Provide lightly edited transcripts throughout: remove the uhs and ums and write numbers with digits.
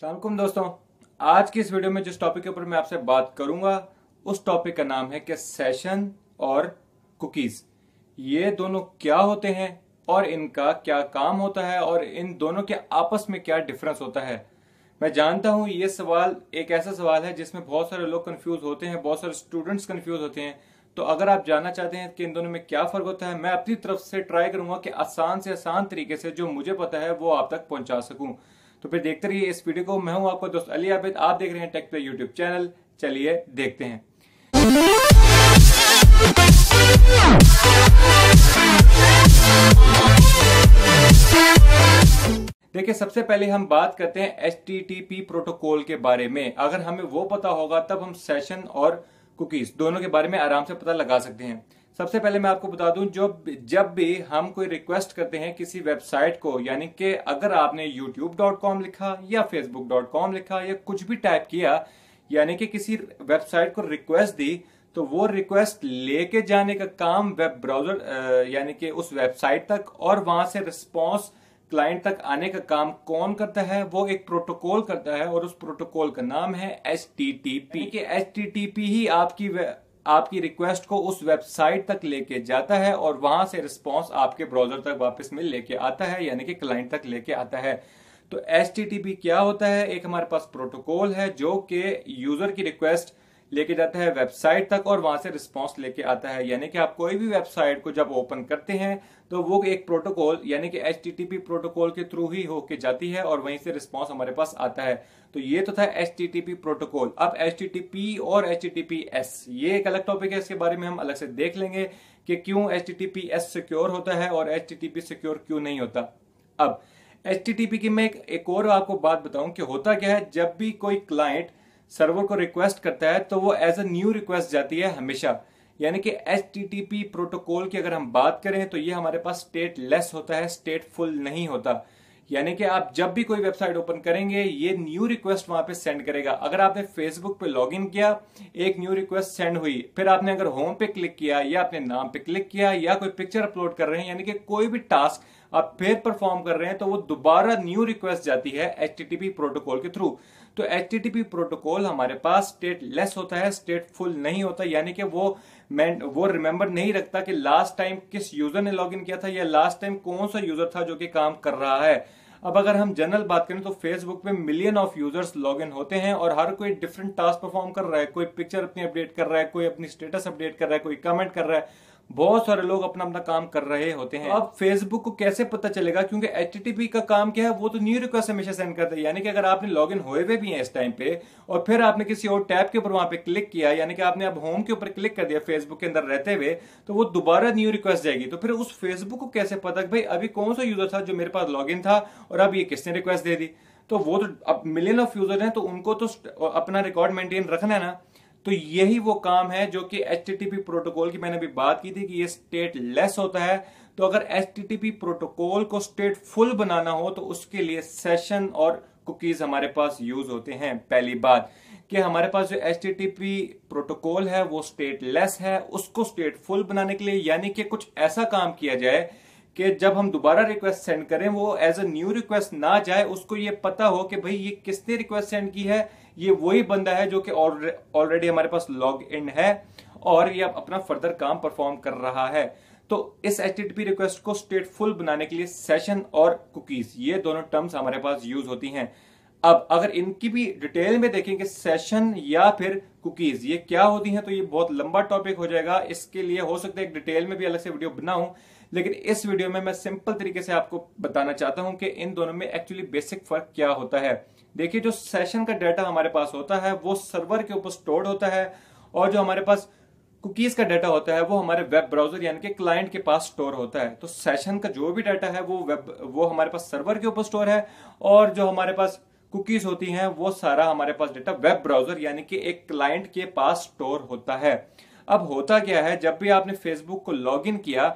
सलामुकुम दोस्तों, आज की इस वीडियो में जिस टॉपिक के ऊपर मैं आपसे बात करूंगा उस टॉपिक का नाम है कि सेशन और कुकीज ये दोनों क्या होते हैं और इनका क्या काम होता है और इन दोनों के आपस में क्या डिफरेंस होता है। मैं जानता हूं ये सवाल एक ऐसा सवाल है जिसमें बहुत सारे लोग कंफ्यूज होते हैं, बहुत सारे स्टूडेंट्स कंफ्यूज होते हैं। तो अगर आप जानना चाहते हैं कि इन दोनों में क्या फर्क होता है, मैं अपनी तरफ से ट्राई करूंगा कि आसान से आसान तरीके से जो मुझे पता है वो आप तक पहुंचा सकूं। तो फिर देखते रहिए इस वीडियो को। मैं हूं आपका दोस्त अली आबिद, आप देख रहे हैं टेक पे यूट्यूब चैनल। चलिए देखते हैं। देखिए, सबसे पहले हम बात करते हैं HTTP प्रोटोकॉल के बारे में। अगर हमें वो पता होगा तब हम सेशन और कुकीज दोनों के बारे में आराम से पता लगा सकते हैं। सबसे पहले मैं आपको बता दूं, जब भी हम कोई रिक्वेस्ट करते हैं किसी वेबसाइट को, यानी कि अगर आपने youtube.com लिखा या facebook.com लिखा या कुछ भी टाइप किया, यानी कि किसी वेबसाइट को रिक्वेस्ट दी, तो वो रिक्वेस्ट लेके जाने का काम वेब ब्राउजर यानी कि उस वेबसाइट तक और वहां से रिस्पॉन्स क्लाइंट तक आने का काम कौन करता है? वो एक प्रोटोकॉल करता है और उस प्रोटोकॉल का नाम है HTTP। कि HTTP ही आपकी रिक्वेस्ट को उस वेबसाइट तक लेके जाता है और वहां से रिस्पॉन्स आपके ब्राउजर तक वापस में लेके आता है, यानी कि क्लाइंट तक लेके आता है। तो HTTP क्या होता है? एक हमारे पास प्रोटोकॉल है जो कि यूजर की रिक्वेस्ट लेके जाता है वेबसाइट तक और वहां से रिस्पॉन्स लेके आता है। यानी कि आप कोई भी वेबसाइट को जब ओपन करते हैं तो वो एक प्रोटोकॉल यानी कि HTTP प्रोटोकॉल के थ्रू ही होके जाती है और वहीं से रिस्पॉन्स हमारे पास आता है। तो ये तो था HTTP प्रोटोकॉल। अब HTTP और HTTPS ये एक अलग टॉपिक है, इसके बारे में हम अलग से देख लेंगे कि क्यों HTTPS सिक्योर होता है और HTTP सिक्योर क्यों नहीं होता। अब HTTP की मैं एक और आपको बात बताऊं कि होता क्या है। जब भी कोई क्लाइंट सर्वर को रिक्वेस्ट करता है तो वो एज अ न्यू रिक्वेस्ट जाती है हमेशा। यानी कि HTTP प्रोटोकॉल की अगर हम बात करें तो ये हमारे पास स्टेटलेस होता है, स्टेटफुल नहीं होता। यानी कि आप जब भी कोई वेबसाइट ओपन करेंगे ये न्यू रिक्वेस्ट वहां पे सेंड करेगा। अगर आपने फेसबुक पे लॉगिन किया, एक न्यू रिक्वेस्ट सेंड हुई, फिर आपने अगर होम पे क्लिक किया या अपने नाम पे क्लिक किया या कोई पिक्चर अपलोड कर रहे हैं, यानी कि कोई भी टास्क आप फिर परफॉर्म कर रहे हैं, तो वो दोबारा न्यू रिक्वेस्ट जाती है HTTP प्रोटोकॉल के थ्रू। तो HTTP प्रोटोकॉल हमारे पास स्टेटलेस होता है, स्टेटफुल नहीं होता। यानी कि वो रिमेंबर नहीं रखता कि लास्ट टाइम किस यूजर ने लॉगिन किया था या लास्ट टाइम कौन सा यूजर था जो कि काम कर रहा है। अब अगर हम जनरल बात करें तो फेसबुक पे मिलियन ऑफ यूजर्स लॉगिन होते हैं और हर कोई डिफरेंट टास्क परफॉर्म कर रहा है। कोई पिक्चर अपनी अपडेट कर रहा है, कोई अपनी स्टेटस अपडेट कर रहा है, कोई कमेंट कर रहा है। बहुत सारे लोग अपना अपना काम कर रहे होते हैं। अब फेसबुक को कैसे पता चलेगा? क्योंकि HTTP का काम क्या है, वो तो न्यू रिक्वेस्ट हमेशा सेंड करता है। यानी कि अगर आपने लॉगिन हुए हुए भी हैं इस टाइम पे और फिर आपने किसी और टैब के ऊपर वहां पे क्लिक किया, यानी कि आपने अब होम के ऊपर क्लिक कर दिया फेसबुक के अंदर रहते हुए, तो वो दोबारा न्यू रिक्वेस्ट जाएगी। तो फिर उस फेसबुक को कैसे पता कि भाई अभी कौन सा यूजर था जो मेरे पास लॉगिन था और अब ये किसने रिक्वेस्ट दे दी? तो वो तो अब मिलियन ऑफ यूजर हैं तो उनको तो अपना रिकॉर्ड मेंटेन रखना है ना। तो यही वो काम है जो कि HTTP प्रोटोकॉल की मैंने अभी बात की थी कि ये स्टेटलेस होता है। तो अगर HTTP प्रोटोकॉल को स्टेटफुल बनाना हो तो उसके लिए सेशन और कुकीज हमारे पास यूज होते हैं। पहली बात कि हमारे पास जो HTTP प्रोटोकॉल है वो स्टेटलेस है, उसको स्टेटफुल बनाने के लिए यानी कि कुछ ऐसा काम किया जाए कि जब हम दोबारा रिक्वेस्ट सेंड करें वो एज अ न्यू रिक्वेस्ट ना जाए, उसको ये पता हो कि भाई ये किसने रिक्वेस्ट सेंड की है, ये वही बंदा है जो कि ऑलरेडी हमारे पास लॉग इन है और ये अपना फर्दर काम परफॉर्म कर रहा है। तो इस HTTP रिक्वेस्ट को स्टेटफुल बनाने के लिए सेशन और कुकीज ये दोनों टर्म्स हमारे पास यूज होती हैं। अब अगर इनकी भी डिटेल में देखेंगे सेशन या फिर कुकीज ये क्या होती हैं तो ये बहुत लंबा टॉपिक हो जाएगा। इसके लिए हो सकता है एक डिटेल में भी अलग से वीडियो बनाऊं, लेकिन इस वीडियो में मैं सिंपल तरीके से आपको बताना चाहता हूं कि इन दोनों में एक्चुअली बेसिक फर्क क्या होता है। देखिए, जो सेशन का डाटा हमारे पास होता है वो सर्वर के ऊपर स्टोर्ड होता है और जो हमारे पास कुकीज का डाटा होता है वो हमारे वेब ब्राउजर यानी कि क्लाइंट के पास स्टोर होता है। तो सेशन का जो भी डाटा है वो हमारे पास सर्वर के ऊपर स्टोर है और जो हमारे पास कुकीज होती हैं वो सारा हमारे पास डाटा वेब ब्राउजर यानी कि एक क्लाइंट के पास स्टोर होता है। अब होता क्या है, जब भी आपने फेसबुक को लॉगिन किया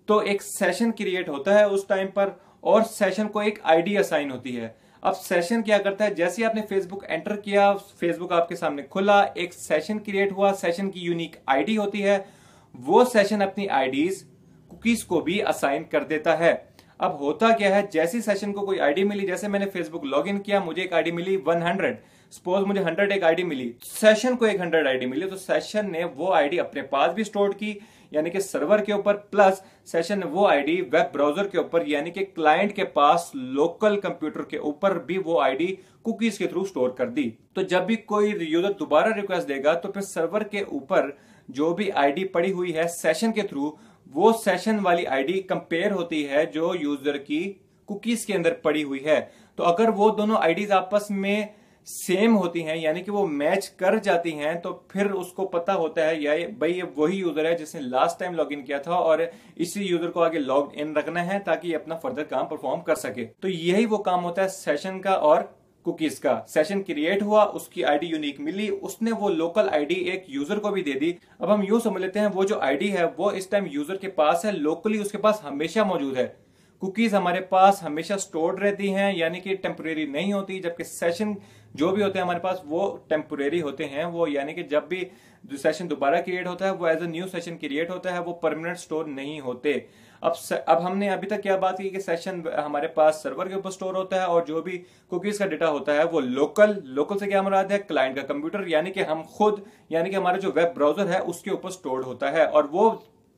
तो एक सेशन क्रिएट होता है उस टाइम पर और सेशन को एक आईडी असाइन होती है। अब सेशन क्या करता है, जैसे ही आपने फेसबुक एंटर किया, फेसबुक आपके सामने खुला, एक सेशन क्रिएट हुआ, सेशन की यूनिक आईडी होती है, वो सेशन अपनी आईडीज कुकीज को भी असाइन कर देता है। अब होता क्या है, जैसी सेशन को कोई आईडी मिली, जैसे मैंने फेसबुक लॉग इन किया, मुझे एक आईडी मिली 100, सपोज मुझे 100 एक आईडी मिली, सेशन को एक 100 आईडी मिली, तो सेशन ने वो आईडी अपने पास भी स्टोर की यानी कि सर्वर के ऊपर, प्लस सेशन ने वो आईडी वेब ब्राउजर के ऊपर यानी कि क्लाइंट के पास लोकल कंप्यूटर के ऊपर भी वो आईडी कुकीज के थ्रू स्टोर कर दी। तो जब भी कोई यूजर दोबारा रिक्वेस्ट देगा तो फिर सर्वर के ऊपर जो भी आईडी पड़ी हुई है सेशन के थ्रू, वो सेशन वाली आईडी कंपेयर होती है जो यूजर की कुकीज के अंदर पड़ी हुई है। तो अगर वो दोनों आईडीज आपस में सेम होती हैं यानी कि वो मैच कर जाती हैं, तो फिर उसको पता होता है या भाई ये वही यूजर है जिसने लास्ट टाइम लॉग इन किया था और इसी यूजर को आगे लॉग इन रखना है ताकि ये अपना फर्दर काम परफॉर्म कर सके। तो यही वो काम होता है सेशन का और कुकीज का। सेशन क्रिएट हुआ, उसकी आईडी यूनिक मिली, उसने वो लोकल आईडी एक यूजर को भी दे दी। अब हम यूं समझ लेते हैं वो जो आईडी है वो इस टाइम यूजर के पास है, लोकली उसके पास हमेशा मौजूद है। कुकीज हमारे पास हमेशा स्टोर्ड रहती हैं यानी कि टेम्परेरी नहीं होती, जबकि सेशन जो भी होते हैं हमारे पास वो टेम्परेरी होते हैं। वो यानी कि जब भी सेशन दोबारा क्रिएट होता है वो as a new session create होता है, वो परमानेंट स्टोर नहीं होते। अब हमने अभी तक क्या बात की कि सेशन हमारे पास सर्वर के ऊपर स्टोर होता है और जो भी कुकीज का डेटा होता है वो लोकल से क्या मुराद है, क्लाइंट का कंप्यूटर यानी कि हम खुद यानी कि हमारा जो वेब ब्राउजर है उसके ऊपर स्टोर्ड होता है, और वो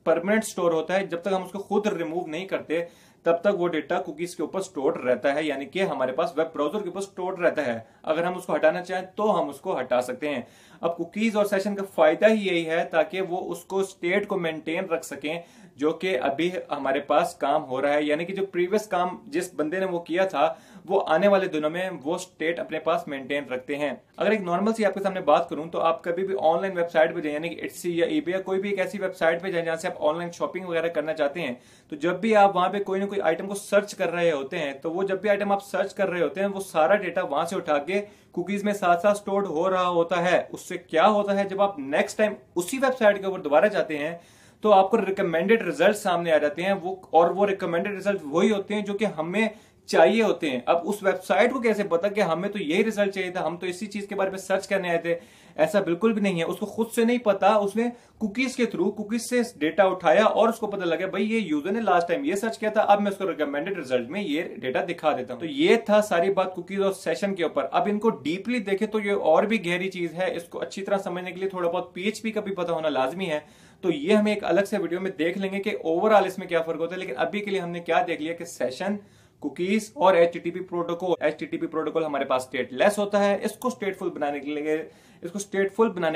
परमानेंट स्टोर होता है। जब तक हम उसको खुद रिमूव नहीं करते तब तक वो डेटा कुकीज के ऊपर स्टोर रहता है यानी कि हमारे पास वेब ब्राउजर के ऊपर स्टोर रहता है। अगर हम उसको हटाना चाहें तो हम उसको हटा सकते हैं। अब कुकीज और सेशन का फायदा ही यही है ताकि वो उसको स्टेट को मेंटेन रख सकें जो कि अभी हमारे पास काम हो रहा है, यानी कि जो प्रीवियस काम जिस बंदे ने वो किया था वो आने वाले दिनों में वो स्टेट अपने पास मेंटेन रखते हैं। अगर एक नॉर्मल सी आपके सामने बात करूं तो आप कभी भी ऑनलाइन वेबसाइट पे जाए यानी कि इट्सी या ईबे या कोई भी एक ऐसी वेबसाइट पे जाए जहां से आप ऑनलाइन शॉपिंग वगैरह करना चाहते हैं, तो जब भी आप वहां पे कोई ना कोई आइटम को सर्च कर रहे होते हैं तो वो जब भी आइटम आप सर्च कर रहे होते हैं वो सारा डेटा वहां से उठा के कुकीज में साथ साथ स्टोर्ड हो रहा होता है। उससे क्या होता है, जब आप नेक्स्ट टाइम उसी वेबसाइट के ऊपर दोबारा जाते हैं तो आपको रिकमेंडेड रिजल्ट सामने आ जाते हैं, वो रिकमेंडेड रिजल्ट वही होते हैं जो कि हमें चाहिए होते हैं। अब उस वेबसाइट को कैसे पता कि हमें तो यही रिजल्ट चाहिए था, हम तो इसी चीज के बारे में सर्च करने आए थे? ऐसा बिल्कुल भी नहीं है, उसको खुद से नहीं पता, उसने कुकीज के थ्रू कुकीज से डेटा उठाया और उसको पता लगा भाई ये यूजर ने लास्ट टाइम ये सर्च किया था, अब मैं उसको रिकमेंडेड रिजल्ट में ये डेटा दिखा देता हूं। तो ये था सारी बात कुकीज और सेशन के ऊपर। अब इनको डीपली देखे तो ये और भी गहरी चीज है, इसको अच्छी तरह समझने के लिए थोड़ा बहुत पीएचपी का भी पता होना लाजमी है। तो ये हम एक अलग से वीडियो में देख लेंगे कि ओवरऑल इसमें क्या फर्क होता है, लेकिन अभी के लिए हमने क्या देख लिया कि सेशन, कुकीज और एचटीटीपी प्रोटोकॉल। एचटीटीपी प्रोटोकॉल हमारे पास स्टेटलेस होता है, इसको स्टेटफुल बनाने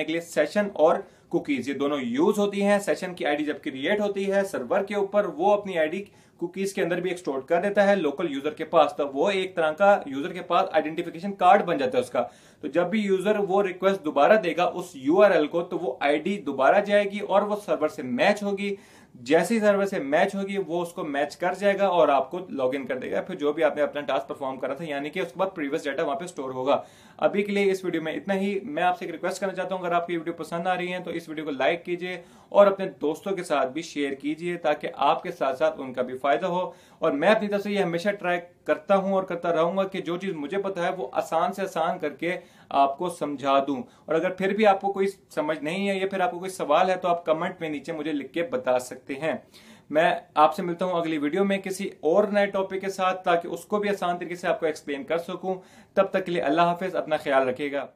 के लिए सेशन और कुकीज ये दोनों यूज होती हैं। सेशन की आईडी जब क्रिएट होती है सर्वर के ऊपर, वो अपनी आईडी कुकीज के अंदर भी एक्सटोर्ट कर देता है लोकल यूजर के पास, तो वो एक तरह का यूजर के पास आइडेंटिफिकेशन कार्ड बन जाता है उसका। तो जब भी यूजर वो रिक्वेस्ट दोबारा देगा उस यूआरएल को, तो वो आईडी दोबारा जाएगी और वो सर्वर से मैच होगी। जैसे ही सर्वर से मैच होगी वो उसको मैच कर जाएगा और आपको लॉगिन कर देगा, फिर जो भी आपने अपना टास्क परफॉर्म करा था, यानी कि उसके बाद प्रीवियस डाटा वहां पे स्टोर होगा। अभी के लिए इस वीडियो में इतना ही। मैं आपसे एक रिक्वेस्ट करना चाहता हूं, अगर आपकी वीडियो पसंद आ रही है तो इस वीडियो को लाइक कीजिए और अपने दोस्तों के साथ भी शेयर कीजिए ताकि आपके साथ साथ उनका भी फायदा हो। और मैं अपनी तरफ से ये हमेशा ट्राई करता हूं और करता रहूंगा कि जो चीज मुझे पता है वो आसान से आसान करके आपको समझा दूं। और अगर फिर भी आपको कोई समझ नहीं है या फिर आपको कोई सवाल है तो आप कमेंट में नीचे मुझे लिख के बता सकते हैं। मैं आपसे मिलता हूं अगली वीडियो में किसी और नए टॉपिक के साथ, ताकि उसको भी आसान तरीके से आपको एक्सप्लेन कर सकूं। तब तक के लिए अल्लाह हाफिज, अपना ख्याल रखिएगा।